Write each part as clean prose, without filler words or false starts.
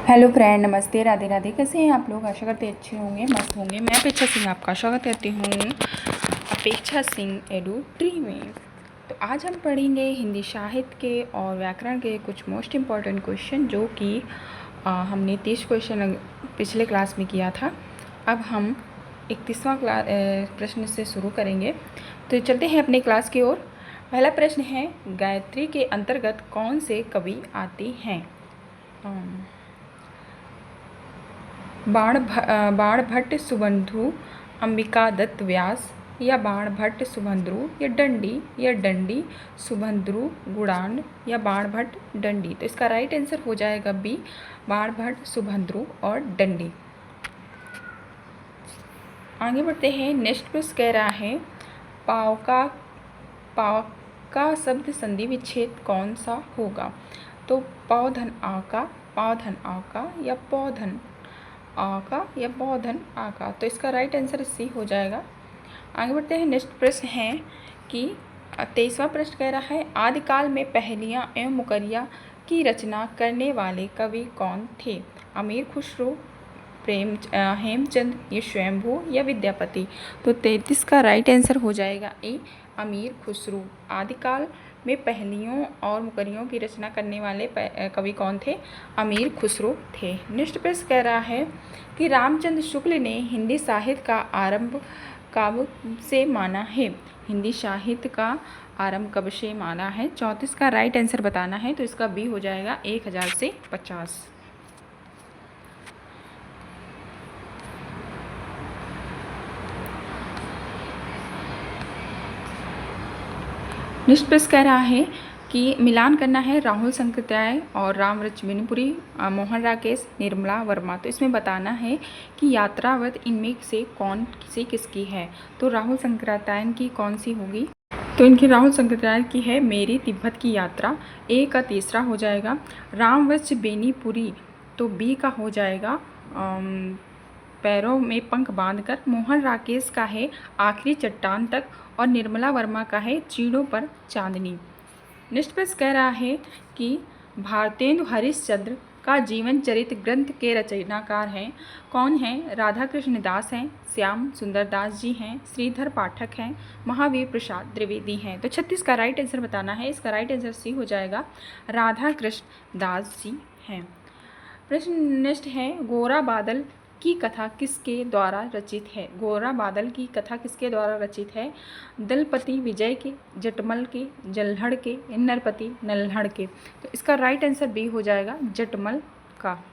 Hello friend, नमस्ते, राधे राधे। कैसे हैं आप लोग? आशा करते हैं अच्छे होंगे, मस्त होंगे। मैं अपेक्षा सिंह आपका स्वागत करती हूँ अपेक्षा सिंह एडू ट्री में। तो आज हम पढ़ेंगे हिंदी साहित्य के और व्याकरण के कुछ मोस्ट इम्पॉर्टेंट क्वेश्चन, जो कि हमने 30 क्वेश्चन पिछले क्लास में किया था। अब हम 31वां प्रश्न से शुरू करेंगे। तो चलते हैं अपने क्लास की ओर। पहला प्रश्न है, गायत्री के अंतर्गत कौन से कवि आते हैं? बाणभट्ट सुबंधु, अंबिका दत्त व्यास, या बाणभट्ट सुबंध्रु, या डंडी सुबंध्रु गुणान, या बाणभट्ट डंडी। तो इसका राइट आंसर हो जाएगा बी, बाणभट्ट सुबंध्रु और डंडी। आगे बढ़ते हैं। नेक्स्ट प्रश्न कह रहा है, पाव का शब्द संधि विच्छेद कौन सा होगा? तो पौधन आका या पौधन आका या पौधन आका। तो इसका राइट आंसर सी हो जाएगा। आगे बढ़ते हैं। नेक्स्ट प्रश्न है कि 23वां प्रश्न कह रहा है, आदिकाल में पहेलियाँ एवं मुकरिया की रचना करने वाले कवि कौन थे? अमीर खुसरो, हेमचंद, या स्वयंभू, या विद्यापति। तो 33 का राइट आंसर हो जाएगा ए, अमीर खुसरो। आदिकाल में पहेलियों और मुकरियों की रचना करने वाले कवि कौन थे? अमीर खुसरो थे। नेक्स्ट प्रश्न कह रहा है कि रामचंद्र शुक्ल ने हिंदी साहित्य का आरंभ कब से माना है? हिंदी साहित्य का आरंभ कब से माना है? 34 का राइट आंसर बताना है। तो इसका बी हो जाएगा 1000 से 50। नेक्स्ट प्रश्न कह रहा है कि मिलान करना है राहुल संकृत्याय और राम रचमिनपुरी, मोहन राकेश, निर्मला वर्मा। तो इसमें बताना है कि यात्रावत इनमें से कौन सी किसकी है? तो राहुल संकृत्यायन की कौन सी होगी? तो इनकी राहुल संकृत्यायन की है मेरी तिब्बत की यात्रा। ए का तीसरा हो जाएगा। रामवत्स बेनीपुरी, तो बी का हो जाएगा पैरों में पंख बांधकर। मोहन राकेश का है आखिरी चट्टान तक, और निर्मला वर्मा का है चीड़ों पर चांदनी। नेक्स्ट प्रश्न कह रहा है कि भारतेंदु हरिश्चंद्र का जीवन चरित्र ग्रंथ के रचनाकार हैं कौन हैं? राधा कृष्ण दास हैं, श्याम सुंदर दास जी हैं, श्रीधर पाठक हैं, महावीर प्रसाद द्विवेदी हैं। तो 36 का राइट आंसर बताना है। इसका राइट आंसर सी हो जाएगा, राधा कृष्ण दास जी हैं। प्रश्न नेक्स्ट है, गोरा बादल की कथा किसके द्वारा रचित है? गोरा बादल की कथा किसके द्वारा रचित है? दलपति विजय के, जटमल के, जल्हड़ के, नरपति नल्हड़ के। तो इसका राइट आंसर बी हो जाएगा, जटमल का।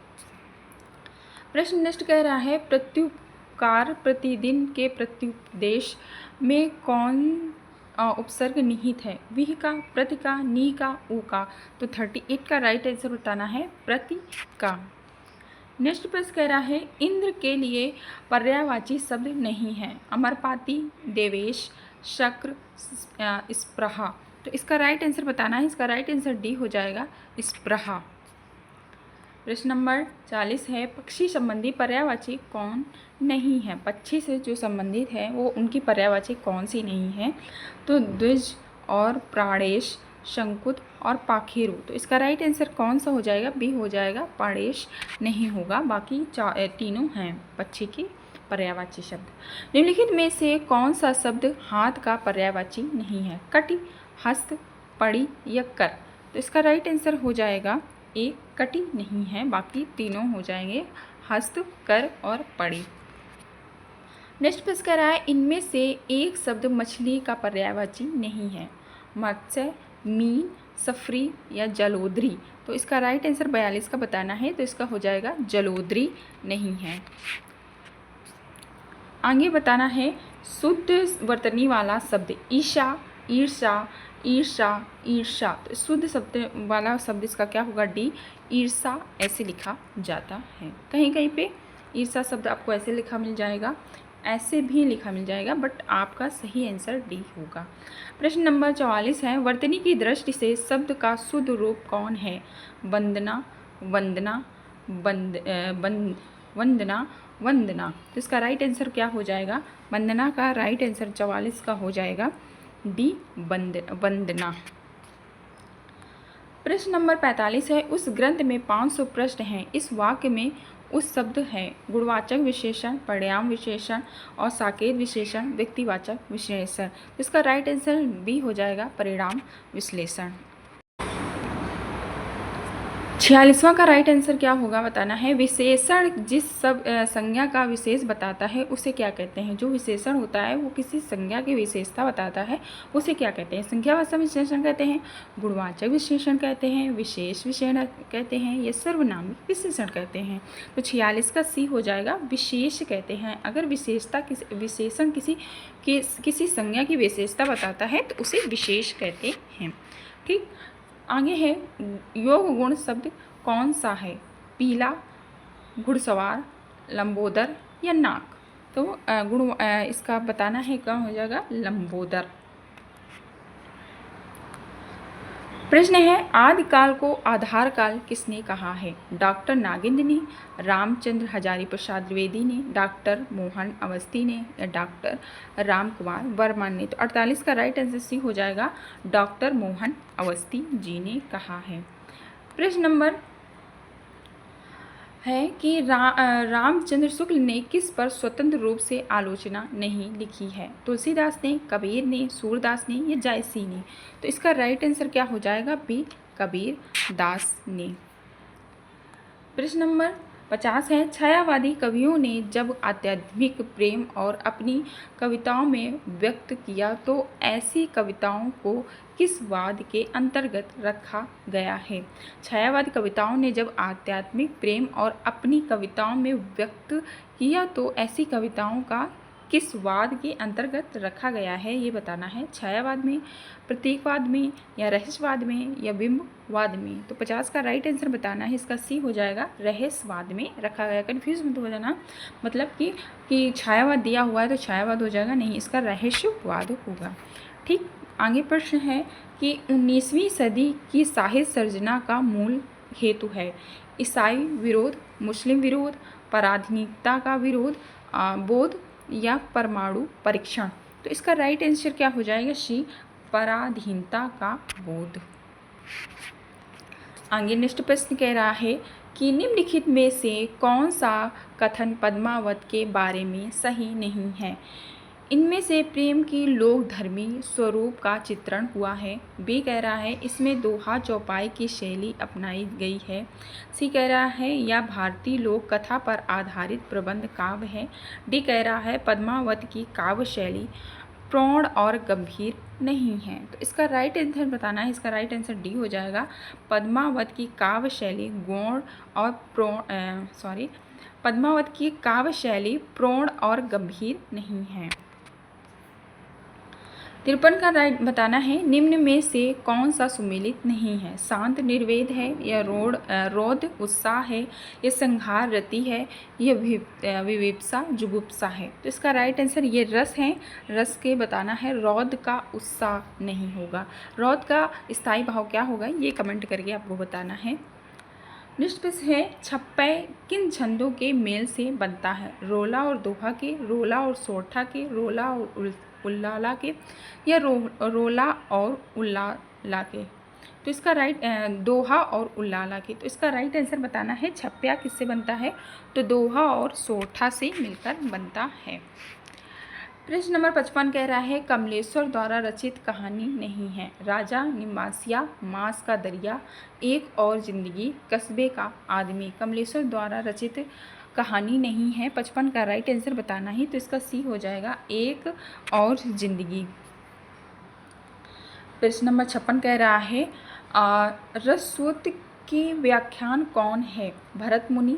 प्रश्न नेक्स्ट कह रहा है, प्रत्युपकार प्रतिदिन के प्रत्युपदेश में कौन उपसर्ग निहित है? विह का, प्रति का, नी का, ऊ का। तो 38 का राइट आंसर बताना है, प्रति का। नेक्स्ट प्रश्न कह रहा है, इंद्र के लिए पर्यायवाची शब्द नहीं है? अमरपाती, देवेश, शक्र, स्पृहा। तो इसका राइट आंसर बताना है। इसका राइट आंसर डी हो जाएगा, स्पृहा। प्रश्न नंबर 40 है, पक्षी संबंधी पर्यायवाची कौन नहीं है? पक्षी से जो संबंधित है वो उनकी पर्यायवाची कौन सी नहीं है? तो द्विज और प्राणेश, शंकुत और पाखीरू। तो इसका राइट आंसर कौन सा हो जाएगा? बी हो जाएगा, प्राणेश नहीं होगा। बाकी तीनों हैं पक्षी की पर्यायवाची शब्द। निम्नलिखित में से कौन सा शब्द हाथ का पर्यायवाची नहीं है? कटि, हस्त, पड़ी या कर। तो इसका राइट आंसर हो जाएगा ए, कटि नहीं है। बाकी तीनों हो जाएंगे, हस्त, कर और पड़ी। नेक्स्ट प्रश्न कह रहा है, इनमें से एक शब्द मछली का पर्यायवाची नहीं है? मत्स्य, मीन, सफरी या जलोदरी। तो इसका राइट आंसर 42 का बताना है। तो इसका हो जाएगा, जलोदरी नहीं है। आगे बताना है, शुद्ध वर्तनी वाला शब्द ईशा, ईर्षा, ईर्षा, ईर्षा। तो शुद्ध शब्द वाला शब्द इसका क्या होगा? डी, ईर्षा ऐसे लिखा जाता है। कहीं कहीं पे ईर्षा शब्द आपको ऐसे लिखा मिल जाएगा, ऐसे भी लिखा मिल जाएगा, बट आपका सही आंसर डी होगा। प्रश्न नंबर 44 है, वर्तनी की दृष्टि से शब्द का शुद्ध रूप कौन है? वंदना, वंदना, वंदना, वंदना। तो इसका राइट आंसर क्या हो जाएगा? वंदना का राइट आंसर 44 का हो जाएगा डी, वंदना। प्रश्न नंबर 45 है, उस ग्रंथ में 500 प्रश्न हैं, इस वाक्य में उस शब्द है गुणवाचक विशेषण, परिणाम विशेषण और साकेत विशेषण, व्यक्तिवाचक विशेषण। इसका राइट आंसर बी हो जाएगा परिणाम विश्लेषण। 46वां का राइट आंसर क्या होगा बताना है। विशेषण जिस सब संज्ञा का विशेष बताता है उसे क्या कहते हैं। जो विशेषण होता है वो किसी संज्ञा की विशेषता बताता है उसे क्या कहते हैं। संख्यावाचक विशेषण कहते हैं, गुणवाचक विशेषण कहते हैं, विशेष विशेषण कहते हैं, या सर्वनामिक विशेषण कहते हैं। तो 46 का सी हो जाएगा विशेष कहते हैं। अगर विशेषण किसी संज्ञा की विशेषता बताता है तो उसे विशेष कहते हैं। ठीक, आगे है योग गुण शब्द कौन सा है। पीला, घुड़सवार, लंबोदर या नाक। तो इसका बताना है क्या हो जाएगा लंबोदर। प्रश्न है, आदिकाल को आधार काल किसने कहा है। डॉक्टर नागेंद्र ने, रामचंद्र हजारी प्रसाद द्विवेदी ने, डॉक्टर मोहन अवस्थी ने, या डॉक्टर राम कुमार वर्मा ने। तो 48 का राइट आंसर सी हो जाएगा डॉक्टर मोहन अवस्थी जी ने कहा है। प्रश्न नंबर है कि रामचंद्र शुक्ल ने किस पर स्वतंत्र रूप से आलोचना नहीं लिखी है। तुलसीदास ने, कबीर ने, सूरदास ने या जायसी ने। तो इसका राइट आंसर क्या हो जाएगा बी कबीर दास ने। प्रश्न नंबर 50 है, छायावादी कवियों ने जब आध्यात्मिक प्रेम और अपनी कविताओं में व्यक्त किया तो ऐसी कविताओं को किस वाद के अंतर्गत रखा गया है। छायावादी कविताओं ने जब आध्यात्मिक प्रेम और अपनी कविताओं में व्यक्त किया तो ऐसी कविताओं का किस वाद के अंतर्गत रखा गया है ये बताना है। छायावाद में, प्रतीकवाद में, या रहस्यवाद में, या बिंबवाद में। तो 50 का राइट आंसर बताना है। इसका सी हो जाएगा रहस्यवाद में रखा गया। कन्फ्यूज मत हो जाना, मतलब कि छायावाद दिया हुआ है तो छायावाद हो जाएगा, नहीं, इसका रहस्यवाद होगा। ठीक, आगे प्रश्न है कि 19वीं सदी की साहित्य सर्जना का मूल हेतु है। ईसाई विरोध, मुस्लिम विरोध, पराधीनता का विरोध, बोध या परमाणु परीक्षण। तो इसका राइट आंसर क्या हो जाएगा सी पराधीनता का बोध। आगे नेक्स्ट प्रश्न कह रहा है कि निम्नलिखित में से कौन सा कथन पद्मावत के बारे में सही नहीं है। इनमें से प्रेम की लोकधर्मी स्वरूप का चित्रण हुआ है। बी कह रहा है इसमें दोहा चौपाई की शैली अपनाई गई है। सी कह रहा है यह भारतीय लोक कथा पर आधारित प्रबंध काव्य है। डी कह रहा है पद्मावत की काव्य शैली प्रौढ़ और गंभीर नहीं है। तो इसका राइट आंसर बताना है। इसका राइट आंसर डी हो जाएगा पद्मावत की काव्य शैली गौण और पद्मावत की काव्य शैली प्रौढ़ और गंभीर नहीं है। 53 का राइट बताना है निम्न में से कौन सा सुमेलित नहीं है। शांत निर्वेद है, या रौद्र उत्साह है, या संहार रति है, या विविप्सा जुगुप्सा है। तो इसका राइट आंसर ये रस है। रस के बताना है रौद्र का उत्साह नहीं होगा। रौद्र का स्थायी भाव क्या होगा ये कमेंट करके आपको बताना है। नेक्स्ट प्रश्न है छप्पै किन छंदों के मेल से बनता है। रोला और दोहा के, रोला और सोरठा के, रोला और उल्लाला के, या रोला और उल्लाला के। तो इसका राइट दोहा और उल्लाला के। तो इसका राइट आंसर बताना है छप्या किससे बनता है। तो दोहा और सोरठा से मिलकर बनता है। प्रश्न नंबर 55 कह रहा है कमलेश्वर द्वारा रचित कहानी नहीं है। राजा निम्बासिया, मांस का दरिया, एक और जिंदगी, कस्बे का आदमी। कमलेश्वर द्वारा रचित कहानी नहीं है। 55 का राइट आंसर बताना ही। तो इसका सी हो जाएगा एक और जिंदगी। प्रश्न नंबर 56 कह रहा है रससूत्र के व्याख्यान कौन है। भरत मुनि,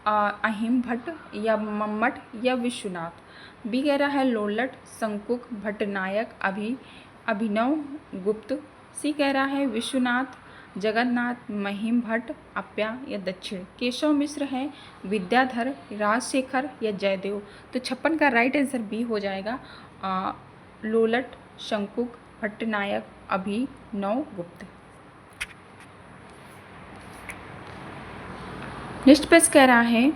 अहिम भट्ट, या मम्मट, या विश्वनाथ। बी कह रहा है लोलट, शंकुक, भट्टनायक, अभिनव गुप्त। सी कह रहा है विश्वनाथ, जगन्नाथ, महिम भट्ट, अप्या, या दक्षिण। केशव मिश्र है, विद्याधर, राजशेखर, या जयदेव। तो 56 का राइट आंसर बी हो जाएगा लोलट, शंकुक, भट्टनायक, अभिनव गुप्त। नेक्स्ट प्रश्न कह रहा है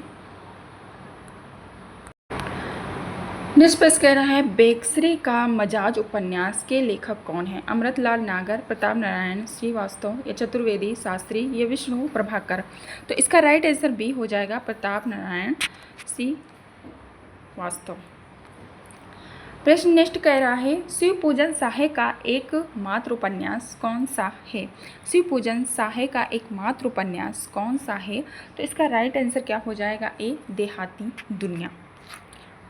नेक्स्ट प्रश्न कह रहा है बेकसरी का मजाज उपन्यास के लेखक कौन है? अमृतलाल नागर, प्रताप नारायण श्रीवास्तव या चतुर्वेदी शास्त्री या विष्णु प्रभाकर। तो इसका राइट आंसर बी हो जाएगा, प्रताप नारायण श्रीवास्तव। प्रश्न नेक्स्ट कह रहा है शिव पूजन साहे का एक मात्र उपन्यास कौन सा है? शिव पूजन साहे का एक मात्र उपन्यास कौन सा है? तो इसका राइट आंसर क्या हो जाएगा? ए, देहाती दुनिया।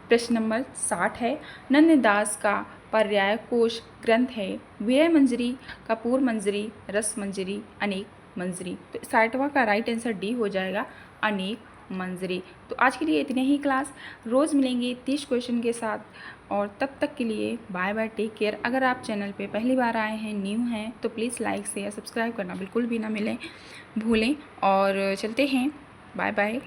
प्रश्न नंबर 60 है नंददास का पर्याय कोश ग्रंथ है विजय मंजरी, कपूर मंजरी, रस मंजरी, अनेक मंजरी। तो 60वां का राइट आंसर डी हो जाएगा, अनेक मंजरी। तो आज के लिए इतने ही क्लास, रोज़ मिलेंगे 30 क्वेश्चन के साथ और तब तक के लिए बाय बाय, टेक केयर। अगर आप चैनल पे पहली बार आए हैं, न्यू हैं, तो प्लीज़ लाइक शेयर सब्सक्राइब करना बिल्कुल भी ना भूलें। और चलते हैं, बाय बाय।